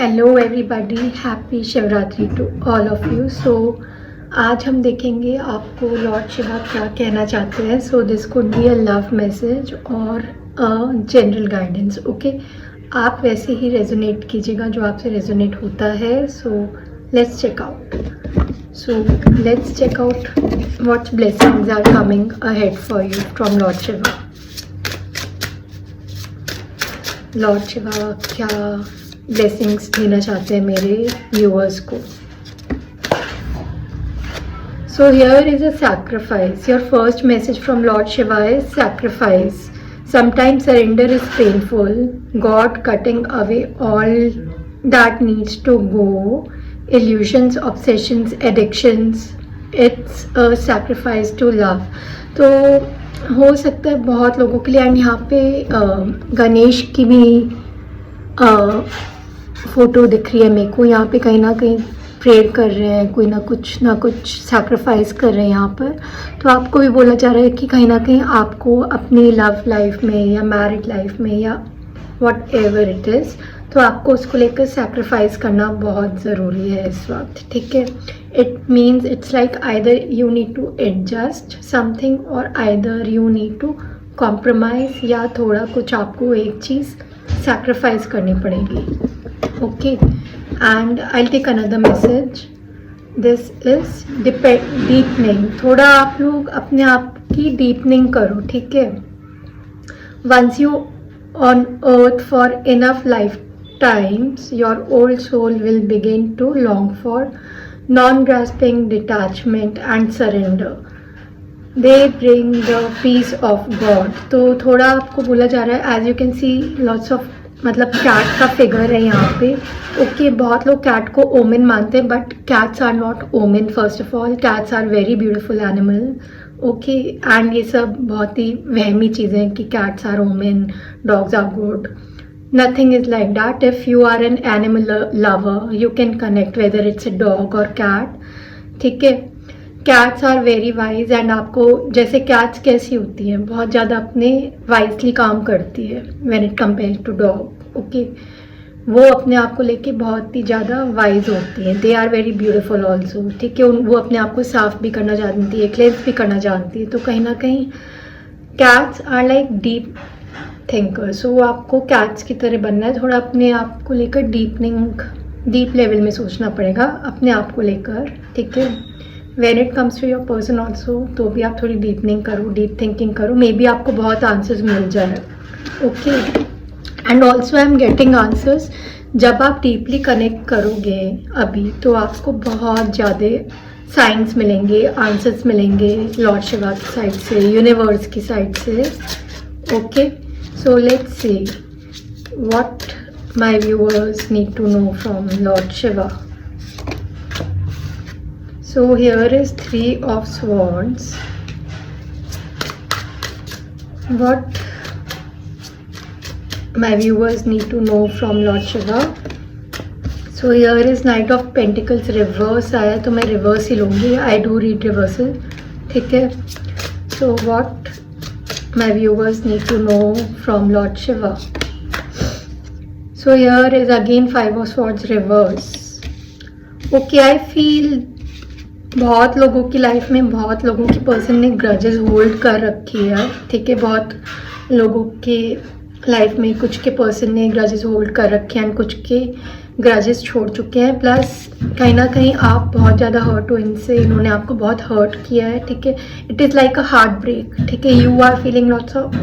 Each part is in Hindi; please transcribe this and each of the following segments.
Hello everybody, happy Shivratri to all of you. So आज हम देखेंगे आपको लॉर्ड शिवा क्या कहना चाहते हैं। So this could be a love message और अ जनरल गाइडेंस। ओके, आप वैसे ही रेजोनेट कीजिएगा जो आपसे रेजोनेट होता है। So let's check out what blessings are coming ahead for you from Lord Shiva. Lord Shiva क्या ब्लेसिंग्स देना चाहते हैं मेरे व्यूअर्स को। So here is a sacrifice. Your first message from Lord Shiva is sacrifice. Sometimes surrender is painful, God cutting away all that needs to go, illusions, obsessions, addictions. It's a sacrifice to love. तो हो सकता है बहुत लोगों के लिए। एंड यहाँ पे गणेश की भी फ़ोटो दिख रही है मेरे को। यहाँ पे कहीं ना कहीं प्रेयर कर रहे हैं, कोई ना कुछ सैक्रिफाइस कर रहे हैं यहाँ पर। तो आपको भी बोला जा रहा है कि कहीं ना कहीं आपको अपनी लव लाइफ में या मैरिड लाइफ में या वॉट एवर इट इज़, तो आपको उसको लेकर सैक्रिफाइस करना बहुत ज़रूरी है इस वक्त। ठीक है, it means it's like either you need to adjust something और either you need to compromise, या थोड़ा कुछ आपको एक चीज़ सैक्रिफाइस करनी पड़ेगी। Okay, and I take another message. This is deepening. थोड़ा आप लोग अपने आप की डीपनिंग करो। ठीक है, once you on earth for enough lifetimes, your old soul will begin to long for non-grasping detachment and surrender. They bring the peace of God. तो थोड़ा आपको बोला जा रहा है, as you can see lots of मतलब कैट का फिगर है यहाँ पे। ओके, बहुत लोग कैट को ओमेन मानते हैं, but cats are not omen. First of all, cats are very beautiful animal. Okay, and ये सब बहुत ही वहमी चीज़ें हैं कि cats are omen, dogs are good. Nothing is like that. If you are an animal lover, you can connect whether it's a dog और कैट। ठीक है, cats are very wise. And आपको जैसे कैट्स कैसी होती हैं, बहुत ज़्यादा अपने वाइजली काम करती है when it compare to dog. Okay, वो अपने आप को लेके बहुत ही ज़्यादा वाइज होती हैं। They are very beautiful also. ठीक है, वो अपने आप को साफ भी करना जानती है, क्लेंस भी करना जानती है। तो कहीं ना कहीं cats are like deep thinker. So आपको कैट्स की तरह बनना है। थोड़ा अपने आप को लेकर डीप लेवल में सोचना पड़ेगा अपने आप को लेकर। ठीक है, when it comes to your person also, तो भी आप थोड़ी डीपनिंग करो, डीप थिंकिंग करो। मे बी आपको बहुत आंसर्स मिल जाए। Okay, and also I am getting answers. जब आप डीपली कनेक्ट करोगे अभी, तो आपको बहुत ज़्यादा साइंस मिलेंगे, आंसर्स मिलेंगे लॉर्ड शिवा की साइड से, यूनिवर्स की साइड से। Okay, so let's see what my viewers need to know from Lord Shiva. So here is 3 of Swords. What my viewers need to know from Lord Shiva. So here is Knight of Pentacles reverse आया, तो मैं reverse ही लूँगी. I do read reversal. ठीक है, so what my viewers need to know from Lord Shiva. So here is again 5 of Swords reverse. Okay, I feel बहुत लोगों की लाइफ में बहुत लोगों की पर्सन ने ग्रजेस होल्ड कर रखी है। ठीक है, बहुत लोगों के लाइफ में कुछ के पर्सन ने ग्रजेस होल्ड कर रखे हैं, कुछ के ग्रजेस छोड़ चुके हैं। प्लस कहीं ना कहीं आप बहुत ज़्यादा हर्ट हो इनसे, इन्होंने आपको बहुत हर्ट किया है। ठीक है, it is like a heart break. ठीक है, you are feeling lots of,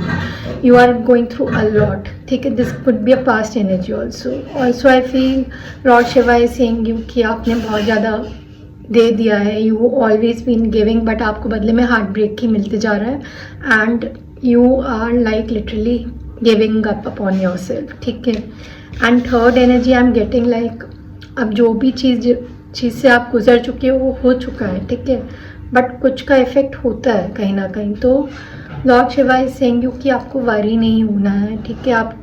you are going through a lot. ठीक है, this could be a past energy also I feel Lord Shiva is saying you कि आपने बहुत ज़्यादा दे दिया है। You always been giving, but आपको बदले में हार्ट ब्रेक ही मिलते जा रहा है। And you are like literally giving up upon yourself. ठीक है, and third energy I am getting like अब जो भी चीज़ से आप गुजर चुके हो वो हो चुका है। ठीक है, बट कुछ का इफेक्ट होता है कहीं ना कहीं। तो Lord Shiva is saying you कि आपको वरी नहीं होना है। ठीक है, आप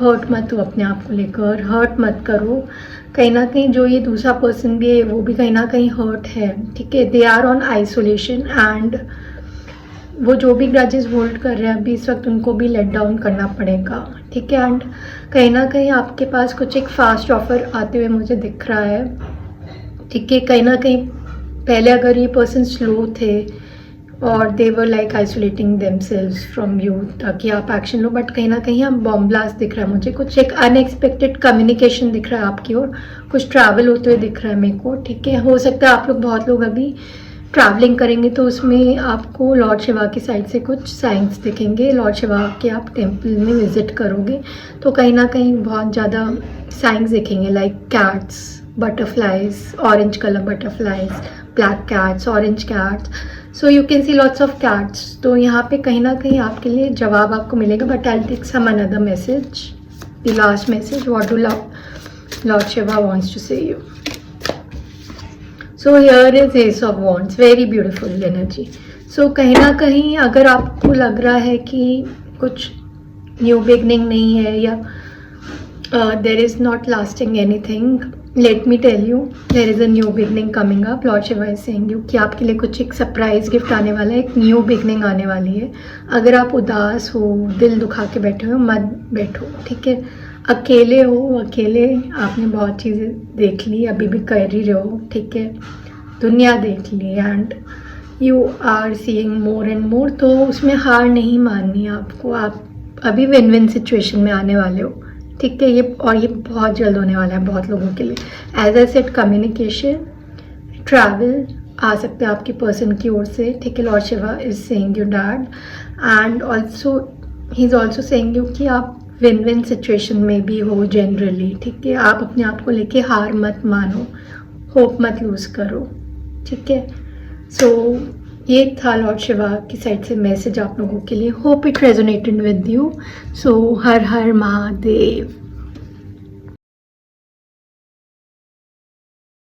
हर्ट मत हो, अपने आप को लेकर हर्ट मत करो। कहीं ना कहीं जो ये दूसरा पर्सन भी है वो भी कहीं ना कहीं हर्ट है। ठीक है, they are on isolation and वो जो भी ग्रजेस होल्ड कर रहे हैं अभी इस वक्त उनको भी लेट डाउन करना पड़ेगा। ठीक है। एंड कहीं ना कहीं आपके पास कुछ एक फास्ट ऑफर आते हुए मुझे दिख रहा है, ठीक है। कहीं ना कहीं पहले अगर ये पर्सन स्लो थे और they were like isolating themselves from you ताकि आप एक्शन लो, बट कहीं ना कहीं आप बॉम्ब ब्लास्ट दिख रहा है मुझे, कुछ एक अनएक्सपेक्टेड कम्युनिकेशन दिख रहा है आपकी ओर, कुछ ट्रैवल होते हुए दिख रहा है मेरे को, ठीक है। हो सकता है आप लोग बहुत लोग अभी ट्रैवलिंग करेंगे तो उसमें आपको लॉर्ड शिवा की साइड से कुछ साइंस दिखेंगे। लॉर्ड शिवा के आप टेम्पल में विजिट करोगे तो कहीं ना कहीं बहुत ज़्यादा साइंस दिखेंगे, like cats, butterflies, orange colour butterflies, black cats, orange cats, so you can see lots of cats. तो यहाँ पे कहीं ना कहीं आपके लिए जवाब आपको मिलेगा, but I take some another message, the last message, what do lord Shiva wants to say you. So here is ace of wands, very beautiful energy. So कहीं ना कहीं अगर आपको लग रहा है कि कुछ न्यू बिगनिंग नहीं है या there is not lasting anything, let me tell you there is a new beginning coming up. Lord Shiva is saying you कि आपके लिए कुछ एक सरप्राइज गिफ्ट आने वाला है, एक न्यू बिगनिंग आने वाली है। अगर आप उदास हो, दिल दुखा के बैठे हो, मत बैठो, ठीक है। अकेले हो, अकेले आपने बहुत चीज़ें देख ली, अभी भी कर ही रहे हो, ठीक है। दुनिया देख ली and you are seeing more and more, तो उसमें हार नहीं माननी है आपको। आप अभी विन विन सिचुएशन में आने वाले हो, ठीक है। ये बहुत जल्द होने वाला है बहुत लोगों के लिए। As I said, communication, travel आ सकते हैं आपकी पर्सन की ओर से, ठीक है। Lord Shiva is saying you dad and also he is also saying you कि आप विन विन सिचुएशन में भी हो जनरली, ठीक है। आप अपने आप को लेके हार मत मानो, होप मत लूज करो, ठीक है। सो ये था लॉर्ड शिवा की साइड से मैसेज आप लोगों के लिए। Hope it resonated with you. So her her Mahadev.